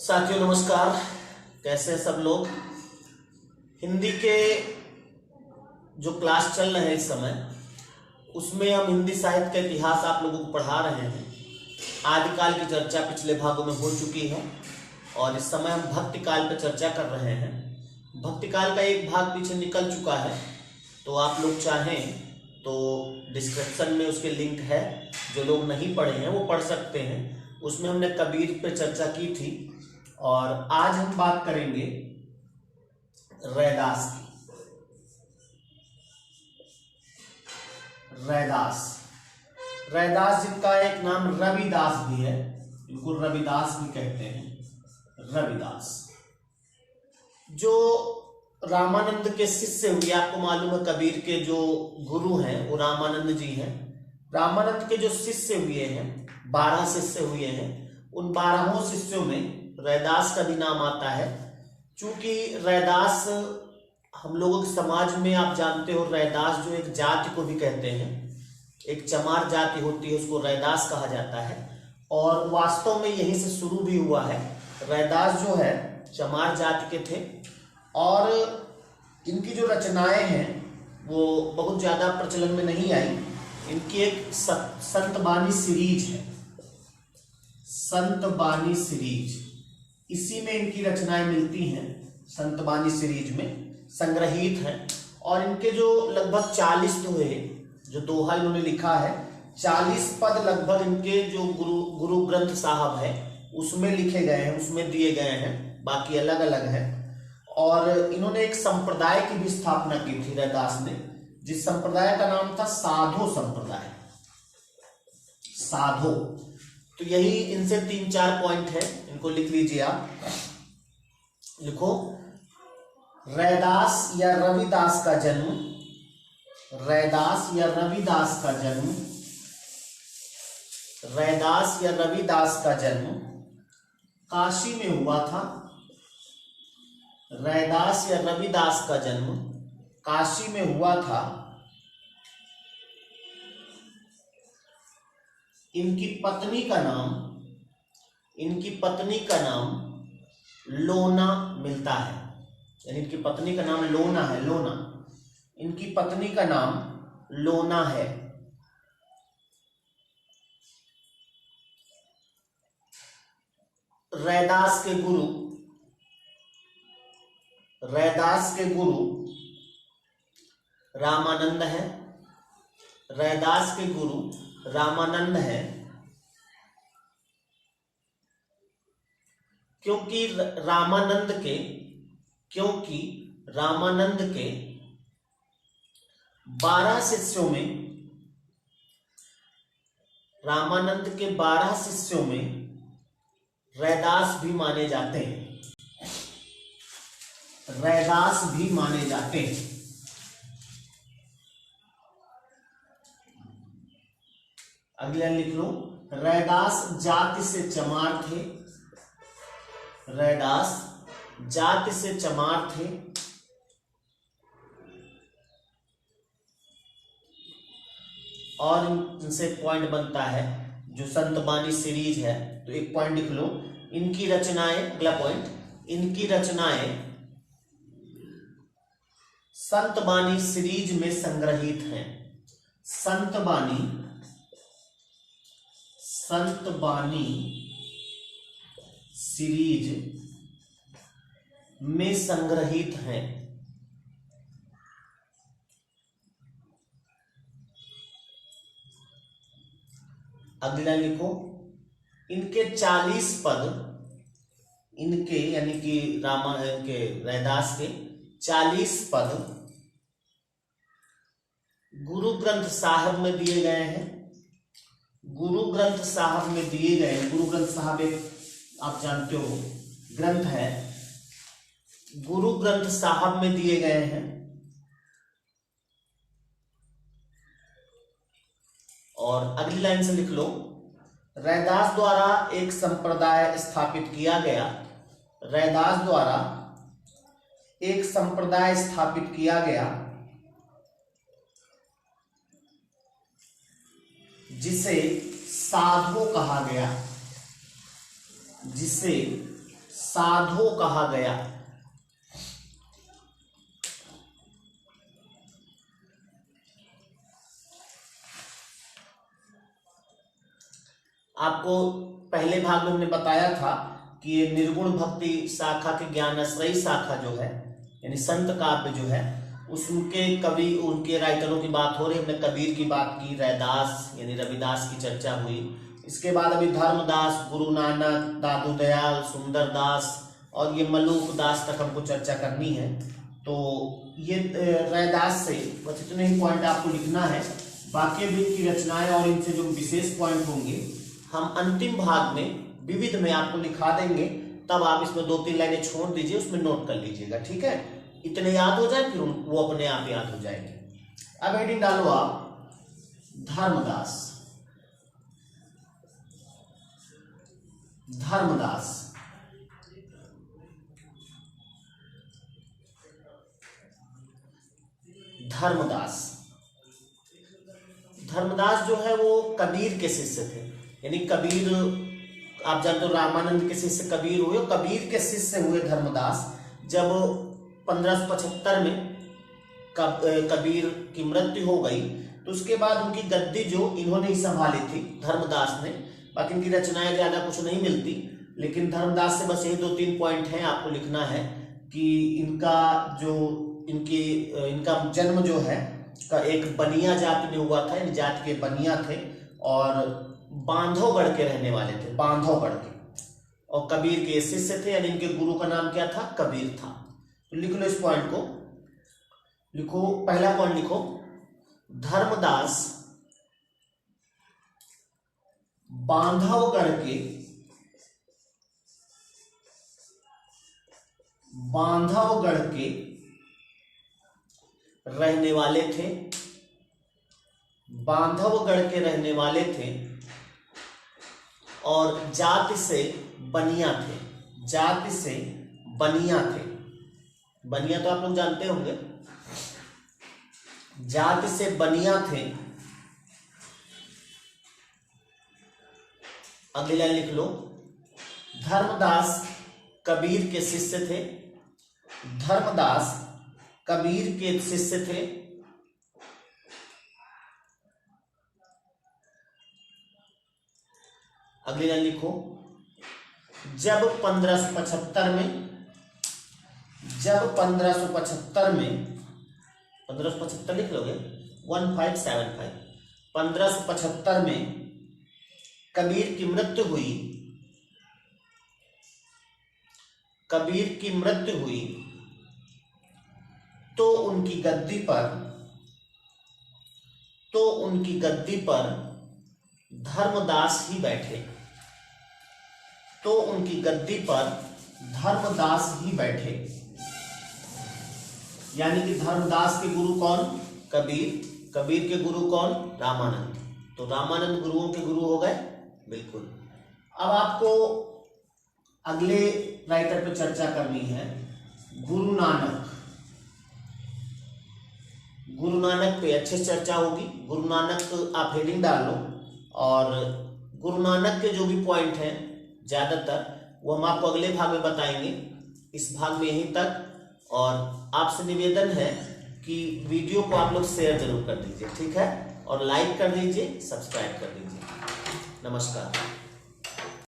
साथियों नमस्कार। कैसे हैं सब लोग। हिंदी के जो क्लास चल रहे हैं इस समय, उसमें हम हिंदी साहित्य का इतिहास आप लोगों को पढ़ा रहे हैं। आदिकाल की चर्चा पिछले भागों में हो चुकी है और इस समय हम भक्ति काल पर चर्चा कर रहे हैं। भक्ति काल का एक भाग पीछे निकल चुका है, तो आप लोग चाहें तो डिस्क्रिप्शन में उसके लिंक है, जो लोग नहीं पढ़े हैं वो पढ़ सकते हैं। उसमें हमने कबीर पे चर्चा की थी और आज हम बात करेंगे रैदास की। रैदास जिनका एक नाम रविदास भी है, इनको रविदास भी कहते हैं। रविदास जो रामानंद के शिष्य हुए, आपको मालूम है कबीर के जो गुरु हैं वो रामानंद जी हैं। रामानंद के जो शिष्य हुए हैं, 12 शिष्य हुए हैं, उन 12 शिष्यों में रैदास का भी नाम आता है। चूंकि रैदास हम लोगों के समाज में, आप जानते हो, रैदास जो एक जाति को भी कहते हैं, एक चमार जाति होती है, उसको रैदास कहा जाता है और वास्तव में यहीं से शुरू भी हुआ है। रैदास जो है चमार जाति के थे और इनकी जो रचनाएं हैं वो बहुत ज्यादा प्रचलन में नहीं आई। इनकी एक संत बानी सीरीज है, संत बानी सीरीज, इसी में इनकी रचनाएं मिलती हैं। संत बानी सीरीज में संग्रहित हैं और इनके जो लगभग 40 दोहे, जो दोहा इन्होंने लिखा है, 40 पद लगभग इनके जो गुरु ग्रंथ साहब है उसमें लिखे गए हैं, उसमें दिए गए हैं, बाकी अलग अलग है। और इन्होंने एक संप्रदाय की भी स्थापना की थी रैदास ने, जिस संप्रदाय का नाम था साधो संप्रदाय। साधो, तो यही इनसे 3-4 पॉइंट है, इनको लिख लीजिए आप। लिखो, रैदास या रविदास का जन्म, रैदास या रविदास का जन्म, रैदास या रविदास का जन्म काशी में हुआ था। रैदास या रविदास का जन्म काशी में हुआ था। इनकी पत्नी का नाम लोना मिलता है, यानी इनकी पत्नी का नाम लोना है। लोना, इनकी पत्नी का नाम लोना है। रैदास के गुरु रामानंद है। रैदास के गुरु रामानंद है, क्योंकि रामानंद के 12 शिष्यों में, रामानंद के 12 शिष्यों में रैदास भी माने जाते हैं। रैदास भी माने जाते हैं। अगला लिख लो, रैदास जाति से चमार थे। रैदास जाति से चमार थे और इनसे पॉइंट बनता है जो संत बानी सीरीज है, तो एक पॉइंट लिख लो, इनकी रचनाएं। अगला पॉइंट, इनकी रचनाएं संत बानी सीरीज में संग्रहित हैं। संत बानी सीरीज में संग्रहित हैं। अगला लिखो, इनके 40 पद, इनके यानी कि इनके रैदास के 40 पद गुरु ग्रंथ साहब में दिए गए हैं। गुरु ग्रंथ साहब में दिए गए हैं। गुरु ग्रंथ साहब एक, आप जानते हो, ग्रंथ है। गुरु ग्रंथ साहब में दिए गए हैं और अगली लाइन से लिख लो, रैदास द्वारा एक संप्रदाय स्थापित किया गया। रैदास द्वारा एक संप्रदाय स्थापित किया गया जिसे साधो कहा गया, जिसे साधो कहा गया। आपको पहले भाग में हमने बताया था कि ये निर्गुण भक्ति शाखा के ज्ञानाश्रयी शाखा जो है, यानी संत काव्य जो है, उसके कवि, उनके राइटरों की बात हो रही। हमने कबीर की बात की, रैदास यानी रविदास की चर्चा हुई। इसके बाद अभी धर्मदास, गुरु नानक, दादू दयाल, सुंदरदास और ये मलूक दास तक हमको चर्चा करनी है। तो ये रैदास से बस इतने ही पॉइंट आपको लिखना है। बाकी भी इनकी रचनाएं और इनसे जो विशेष पॉइंट होंगे हम अंतिम भाग में विविध में आपको लिखा देंगे, तब आप इसमें 2-3 लाइनें छोड़ दीजिए, उसमें नोट कर लीजिएगा, ठीक है। इतने याद हो जाए फिर वो अपने आप याद हो जाएंगे। अब हेडिंग डालो आप धर्मदास। धर्मदास धर्मदास धर्मदास जो है वो कबीर के शिष्य थे। यानी कबीर, आप जानते हो रामानंद के शिष्य कबीर हुए, कबीर के शिष्य हुए धर्मदास। जब 1575 में कबीर की मृत्यु हो गई तो उसके बाद उनकी गद्दी जो इन्होंने ही संभाली थी, धर्मदास ने। बाकी इनकी रचनाएं ज्यादा कुछ नहीं मिलती, लेकिन धर्मदास से बस यही 2-3 पॉइंट हैं आपको लिखना है कि इनका जन्म जो है का एक बनिया जाति में हुआ था, यानी जाति के बनिया थे और बांधवगढ़ के रहने वाले थे, बांधवगढ़ के, और कबीर के शिष्य थे। यानी इनके गुरु का नाम क्या था? कबीर था। तो लिख लो इस पॉइंट को, लिखो। पहला पॉइंट लिखो, धर्मदास बांधवगढ़ के रहने वाले थे। बांधवगढ़ के रहने वाले थे और जाति से बनिया थे। जाति से बनिया थे। बनिया तो आप लोग जानते होंगे। जाति से बनिया थे। अगली लाइन लिख लो, धर्मदास कबीर के शिष्य थे। धर्मदास कबीर के शिष्य थे। अगली लाइन लिखो, जब 1575 में 1575 लिख लोगे, 1575 1575 में कबीर की मृत्यु हुई। कबीर की मृत्यु हुई तो उनकी गद्दी पर धर्मदास ही बैठे। तो उनकी गद्दी पर धर्मदास ही बैठे। यानी कि धर्मदास के गुरु कौन? कबीर। कबीर के गुरु कौन? रामानंद। तो रामानंद गुरुओं के गुरु हो गए, बिल्कुल। अब आपको अगले राइटर पे चर्चा करनी है, गुरु नानक। गुरु नानक पे अच्छे से चर्चा होगी। गुरु नानक आप हेडिंग डाल लो, और गुरु नानक के जो भी पॉइंट हैं ज्यादातर वो हम आपको अगले भाग में बताएंगे। इस भाग में यहीं तक, और आपसे निवेदन है कि वीडियो को आप लोग शेयर जरूर कर दीजिए, ठीक है, और लाइक कर दीजिए, सब्सक्राइब कर दीजिए। नमस्कार।